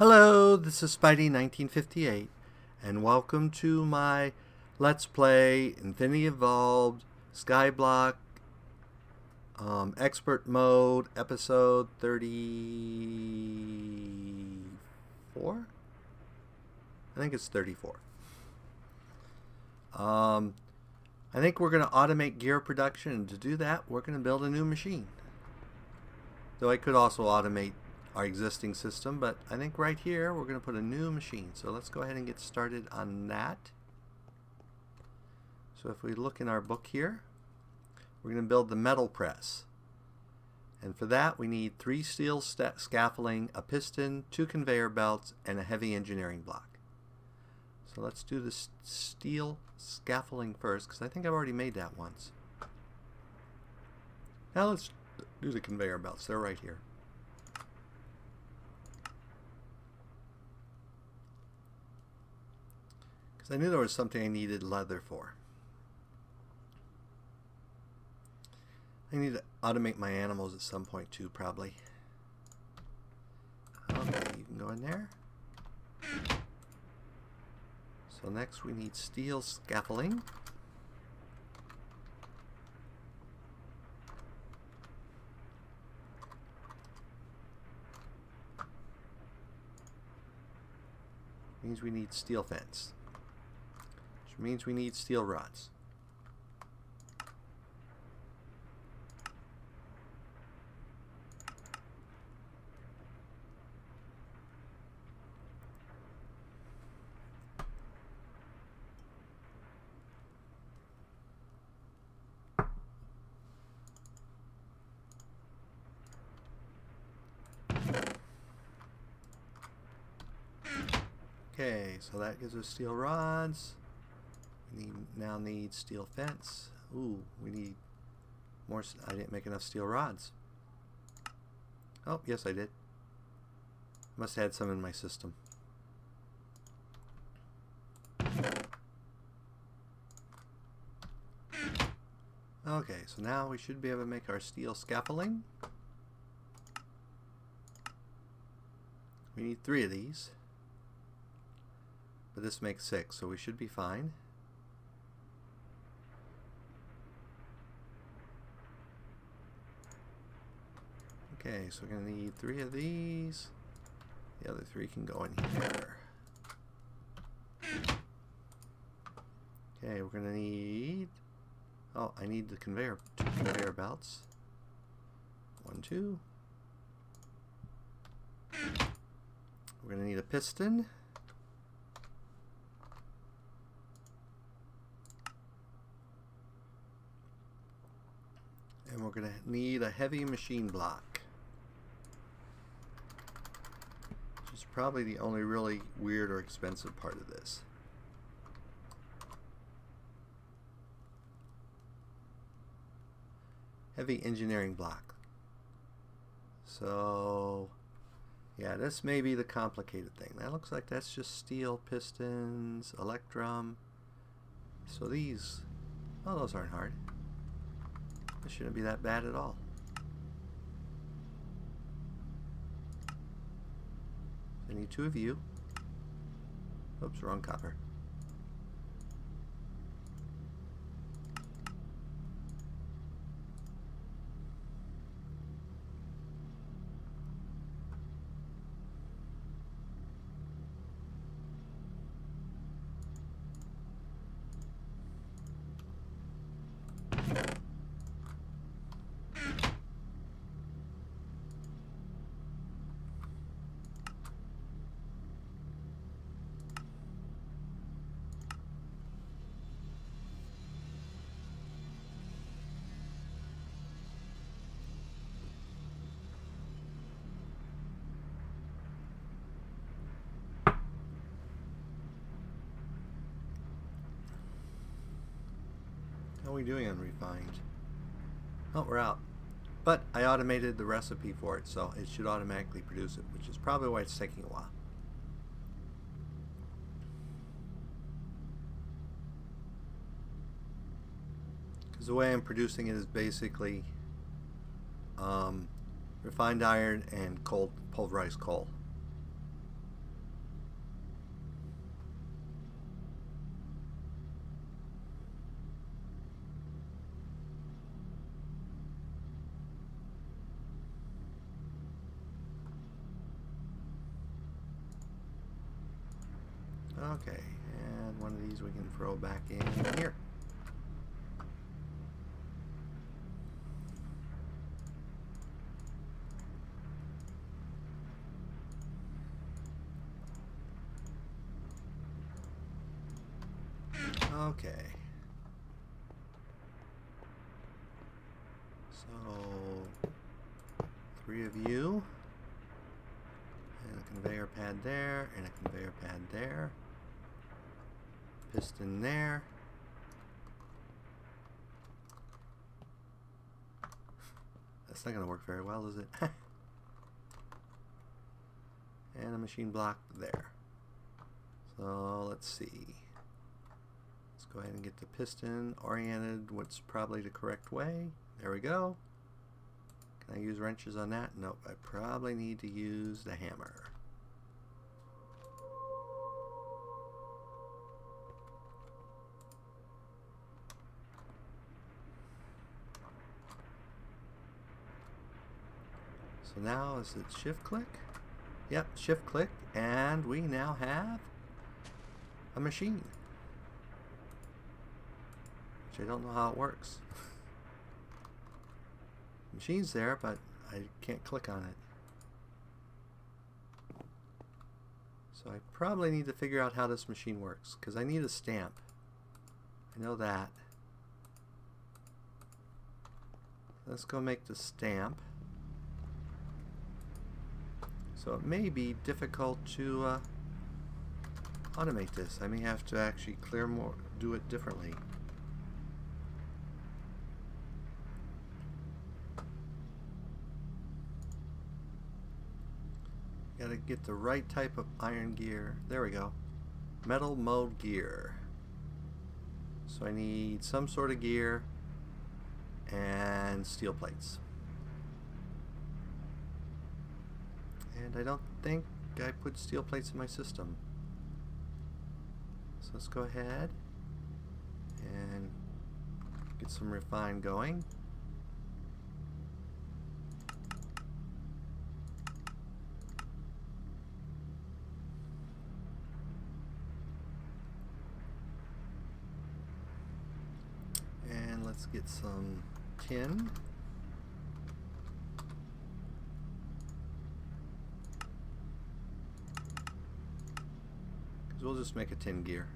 Hello, this is Spidey1958, and welcome to my Let's Play Infinity Evolved Skyblock Expert Mode episode 34? I think it's 34. I think we're going to automate gear production, and to do that, we're going to build a new machine. Though I could also automate our existing system, but I think right here we're going to put a new machine. So let's go ahead and get started on that. So if we look in our book here, we're going to build the metal press. And for that we need 3 steel scaffolding, a piston, 2 conveyor belts, and a heavy engineering block. So let's do the steel scaffolding first, because I think I've already made that once. Now let's do the conveyor belts. They're right here. I knew there was something I needed leather for. I need to automate my animals at some point too, probably. Okay, you can go in there. So next we need steel scaffolding. Means we need steel fence. Means we need steel rods. Okay, so that gives us steel rods. We now need steel fence. Ooh, we need more. I didn't make enough steel rods. Oh, yes I did. Must have had some in my system. Okay, so now we should be able to make our steel scaffolding. We need 3 of these. But this makes 6, so we should be fine. Okay, so we're going to need 3 of these. The other 3 can go in here. Okay, we're going to need... Oh, I need the 2 conveyor belts. 1, 2. We're going to need a piston. And we're going to need a heavy machine block. Probably the only really weird or expensive part of this. Heavy engineering block. So yeah, this may be the complicated thing. That looks like that's just steel pistons, electrum. So these, oh, those aren't hard. This shouldn't be that bad at all. I need 2 of you. Oops, wrong copper. How are we doing on refined? Oh, we're out. But I automated the recipe for it, so it should automatically produce it, which is probably why it's taking a while. Because the way I'm producing it is basically refined iron and cold pulverized coal. Okay, and one of these we can throw back in here. Okay. So, 3 of you. And a conveyor pad there, and a conveyor pad there. Piston there. That's not going to work very well, is it? And a machine block there. So, let's see. Let's go ahead and get the piston oriented what's probably the correct way. There we go. Can I use wrenches on that? Nope, I probably need to use the hammer. So now is it shift click? Yep, shift click, and we now have a machine. Which I don't know how it works. Machine's there, but I can't click on it. So I probably need to figure out how this machine works, because I need a stamp. I know that. Let's go make the stamp. So it may be difficult to automate this. I may have to actually clear more, do it differently. Gotta get the right type of iron gear. There we go. Metal mode gear. So I need some sort of gear and steel plates. And I don't think I put steel plates in my system. So let's go ahead and get some refine going. And let's get some tin. We'll just make a tin gear.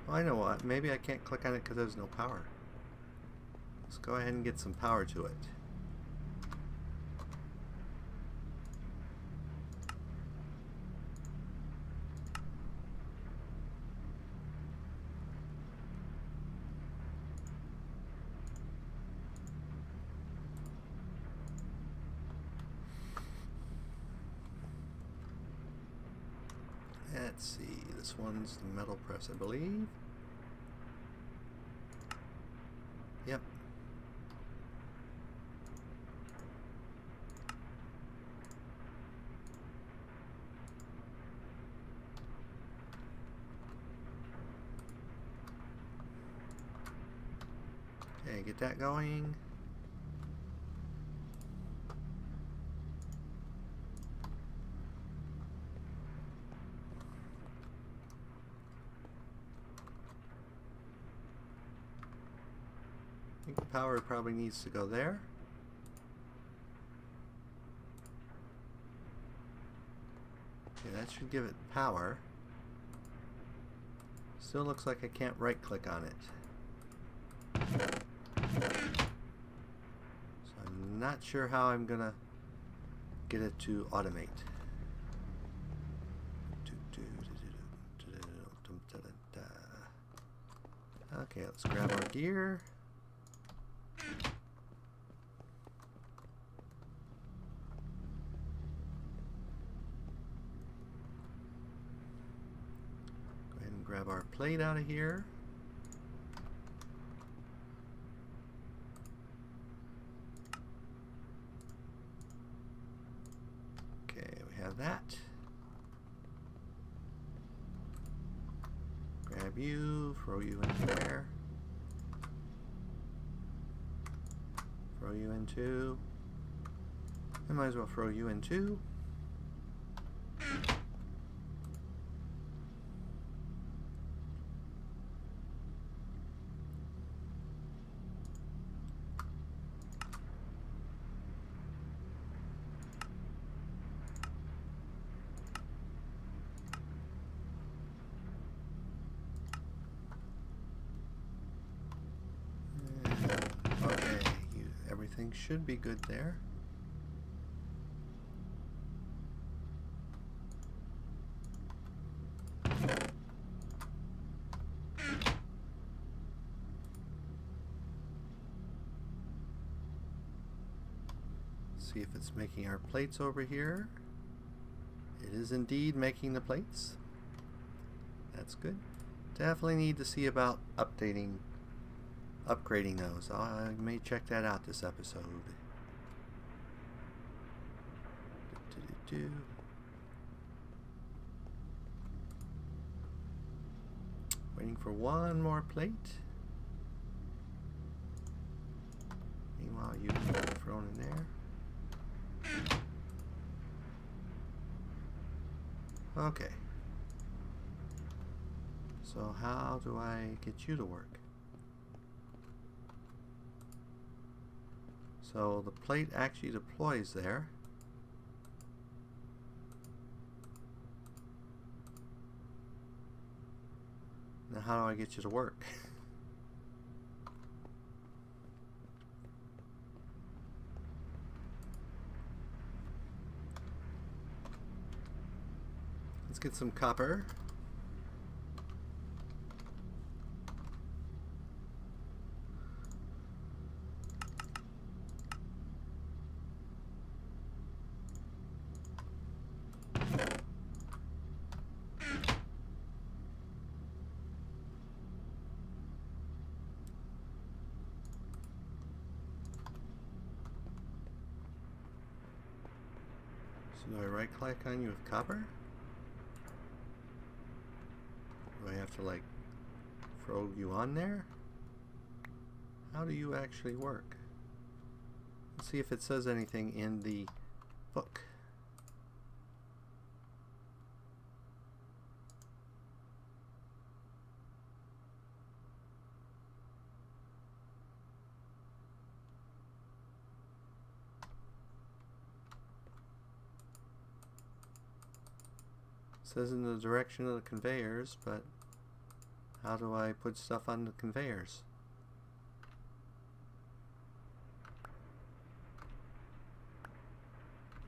I know what, maybe I can't click on it because there's no power. Let's go ahead and get some power to it. Let's see, this one's the metal press, I believe. Yep. Okay, get that going. I think the power probably needs to go there. Okay, that should give it power. Still looks like I can't right click on it. So I'm not sure how I'm gonna get it to automate. Okay, let's grab our gear. grab our plate out of here. Okay, we have that. Grab you, throw you in there. Throw you in too. I might as well throw you in too. Everything should be good there. See if it's making our plates over here. It is indeed making the plates. That's good. Definitely need to see about upgrading those. I may check that out this episode. Waiting for one more plate. Meanwhile, you can get thrown in there. Okay. So how do I get you to work? So the plate actually deploys there. Now how do I get you to work? Let's get some copper. So do I right click on you with copper? Do I have to like throw you on there? How do you actually work? Let's see if it says anything in the book. It says in the direction of the conveyors, but how do I put stuff on the conveyors?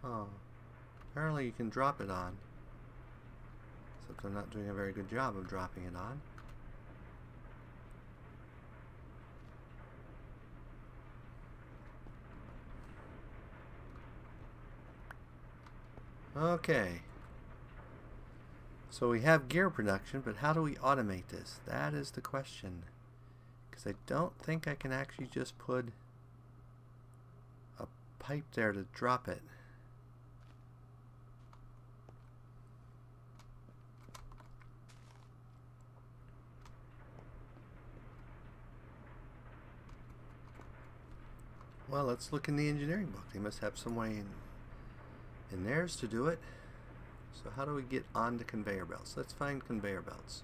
Oh, apparently you can drop it on. Except I'm not doing a very good job of dropping it on. Okay. So we have gear production, but how do we automate this? That is the question. Because I don't think I can actually just put a pipe there to drop it. Well, let's look in the engineering book. They must have some way in theirs to do it. So how do we get onto conveyor belts? Let's find conveyor belts.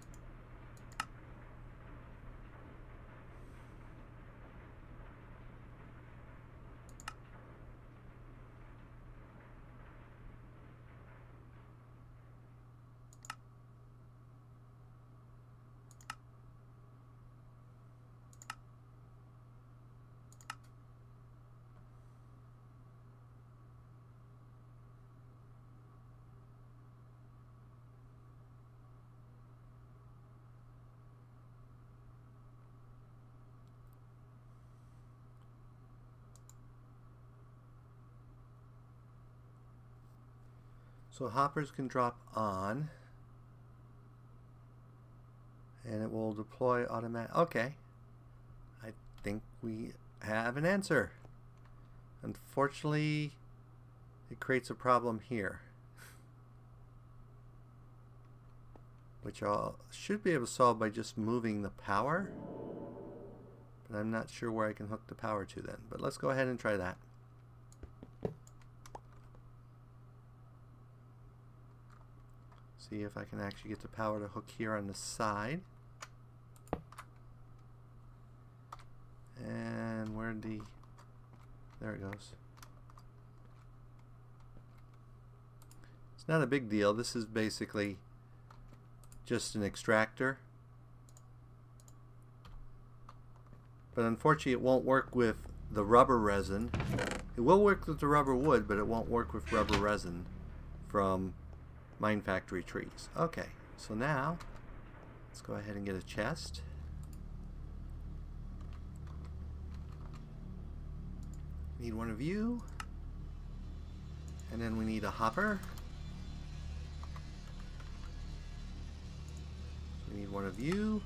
So hoppers can drop on. And it will deploy automatic. Okay. I think we have an answer. Unfortunately, it creates a problem here, which I should be able to solve by just moving the power. But I'm not sure where I can hook the power to then. But let's go ahead and try that. See if I can actually get the power to hook here on the side. And where'd the... There it goes. It's not a big deal. This is basically just an extractor. But unfortunately it won't work with the rubber resin. It will work with the rubber wood, but it won't work with rubber resin from Mine Factory trees. Okay, so now let's go ahead and get a chest. Need one of you. And then we need a hopper. We need one of you.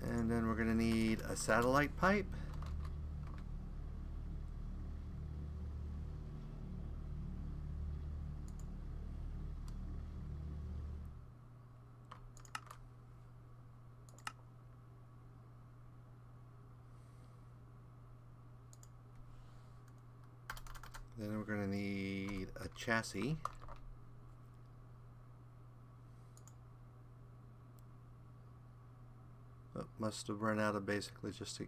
And then we're going to need a satellite pipe. Then we're going to need a chassis. Oh, must have run out of basically just a...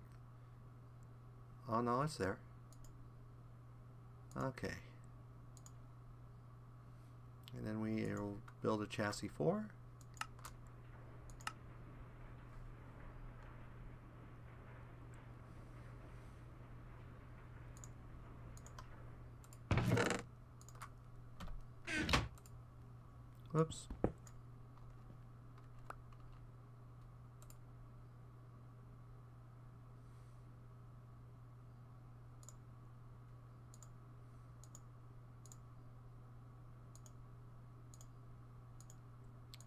Oh no, it's there. Okay. And then we will build a chassis for. Whoops.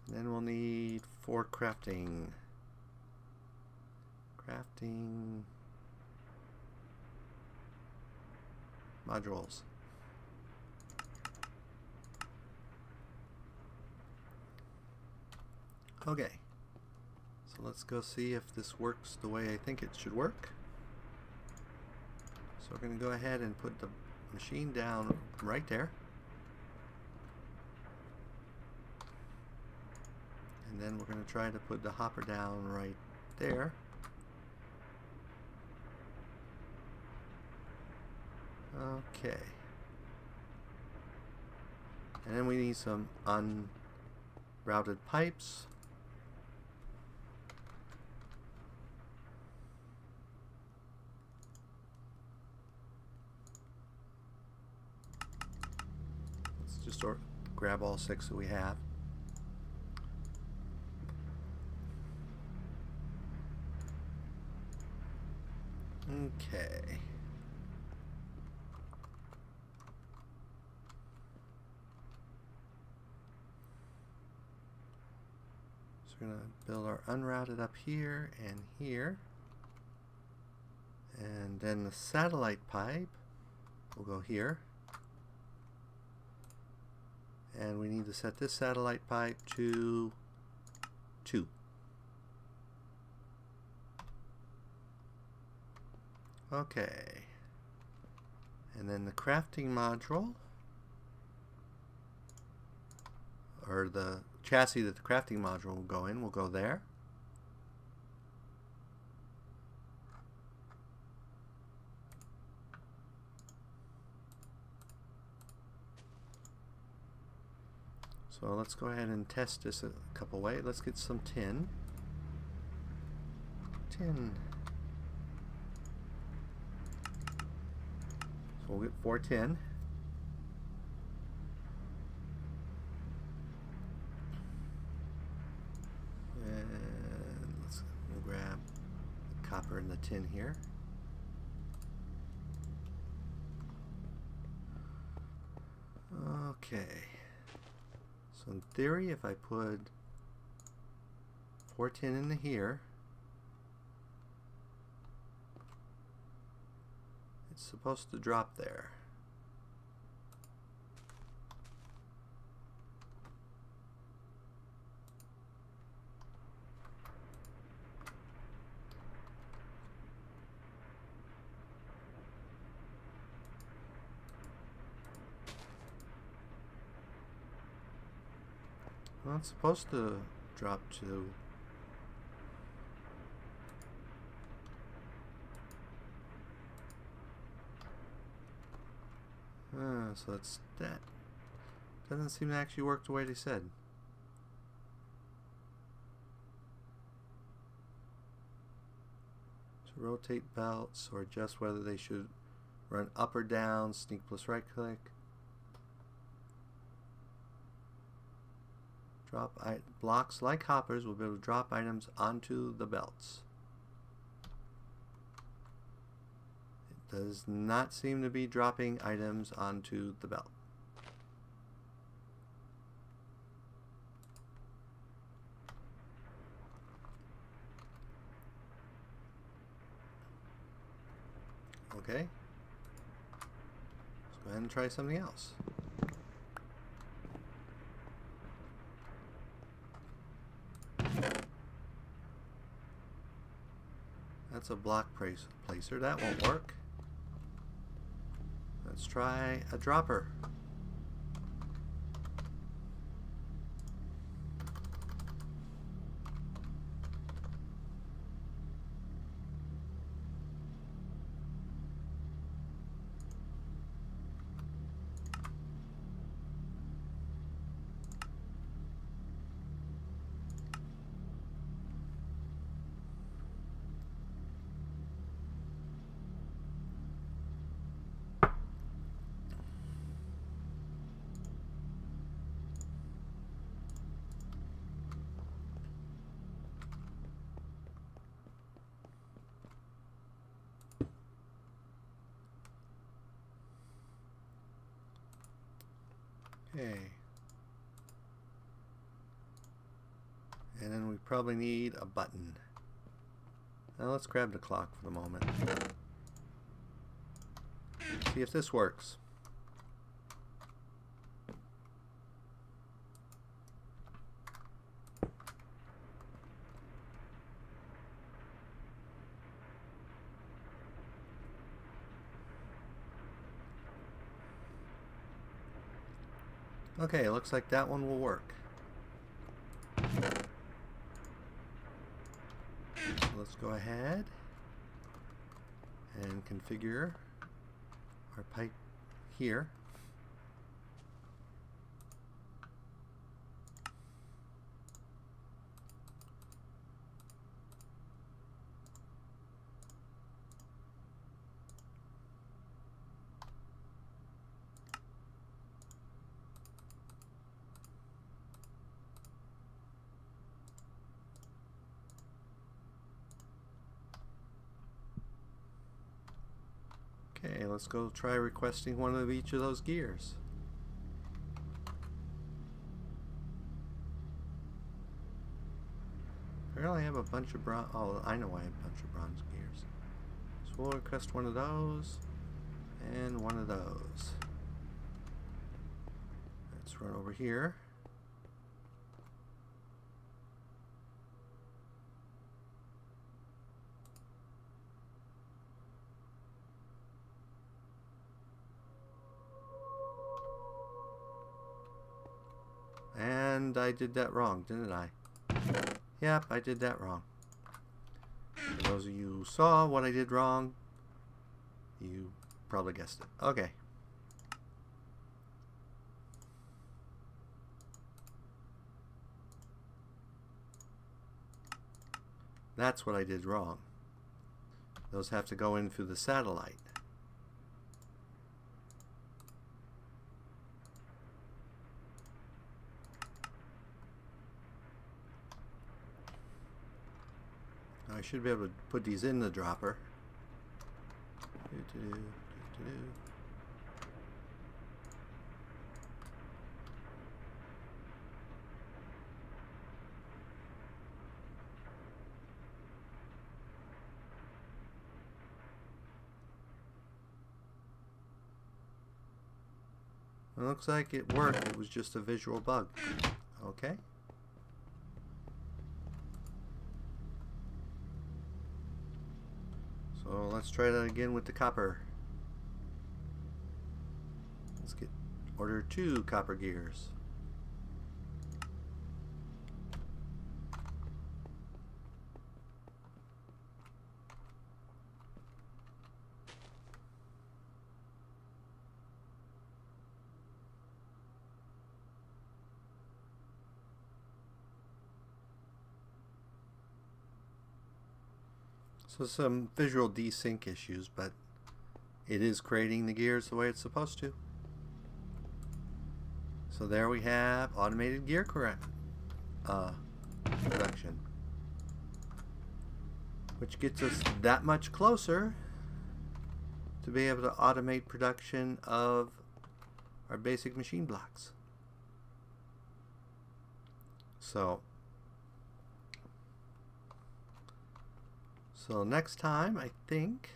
Then we'll need 4 crafting modules. Okay, so let's go see if this works the way I think it should work. So we're going to go ahead and put the machine down right there. And then we're going to try to put the hopper down right there. Okay. And then we need some unrouted pipes. Let's just grab all 6 that we have. Okay. So we're going to build our unrouted up here and here. And then the satellite pipe will go here. And we need to set this satellite pipe to 2. Okay. And then the crafting module, or the chassis that the crafting module will go in, will go there. So let's go ahead and test this a couple ways. Let's get some tin. So we'll get 4 tin. And we'll grab the copper and the tin here. Okay. So in theory, if I put 410 into here. It's supposed to drop there. Well, it's supposed to drop to... so it's that. Doesn't seem to actually work the way they said. To rotate belts or adjust whether they should run up or down, sneak plus right click. Drop blocks like hoppers will be able to drop items onto the belts. It does not seem to be dropping items onto the belt. Okay. Let's go ahead and try something else. That's a block placer. That won't work. Let's try a dropper. Okay. And then we probably need a button. Now let's grab the clock for the moment. See if this works. Okay, looks like that one will work. So let's go ahead and configure our pipe here. Okay, let's go try requesting one of each of those gears. Apparently I have a bunch of bronze. Oh, I know I have a bunch of bronze gears. So we'll request one of those and one of those. Let's run over here. And I did that wrong, didn't I? Yep, I did that wrong. For those of you who saw what I did wrong, you probably guessed it. Okay. That's what I did wrong. Those have to go in through the satellite. I should be able to put these in the dropper. It looks like it worked. It was just a visual bug. Okay. So let's try that again with the copper. Let's order 2 copper gears. So some visual desync issues, but it is creating the gears the way it's supposed to. So there we have automated gear production, which gets us that much closer to be able to automate production of our basic machine blocks. So next time, I think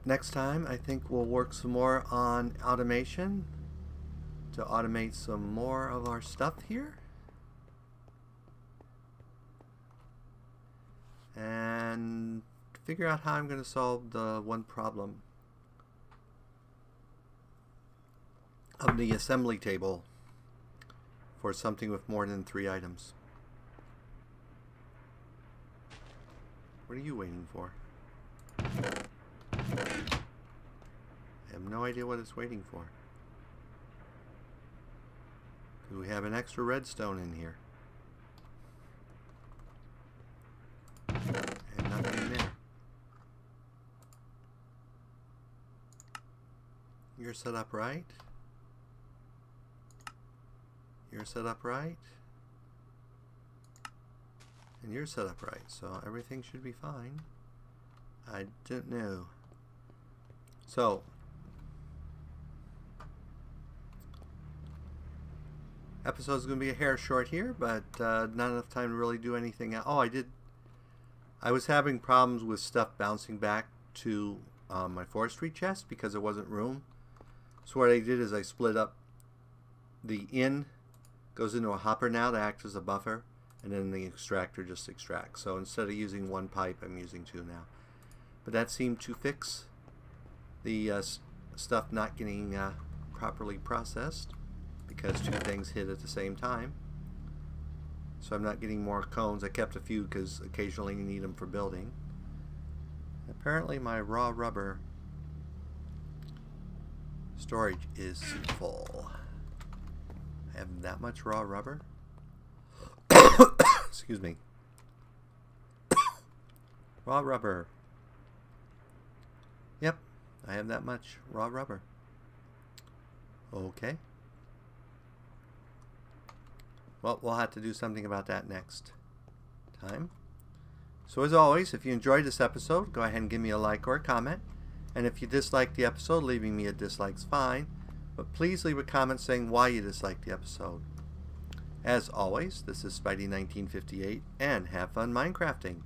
next time I think we'll work some more on automation to automate some more of our stuff here, and figure out how I'm going to solve the one problem of the assembly table for something with more than 3 items. What are you waiting for? I have no idea what it's waiting for. Do we have an extra redstone in here? And nothing in there. You're set up right. You're set up right. And you're set up right. So everything should be fine. I don't know. So episode's going to be a hair short here, but not enough time to really do anything. Oh, I was having problems with stuff bouncing back to my forestry chest because there wasn't room. So what I did is I split up the in goes into a hopper now to act as a buffer, and then the extractor just extracts. So instead of using 1 pipe, I'm using 2 now. But that seemed to fix the stuff not getting properly processed because 2 things hit at the same time. So I'm not getting more cones. I kept a few because occasionally you need them for building. Apparently my raw rubber storage is full. I have that much raw rubber. Excuse me. Raw rubber. Yep, I have that much raw rubber. Okay. Well, we'll have to do something about that next time. So as always, if you enjoyed this episode, go ahead and give me a like or a comment. And if you disliked the episode, leaving me a dislike's fine. But please leave a comment saying why you disliked the episode. As always, this is Spidey1958, and have fun Minecrafting.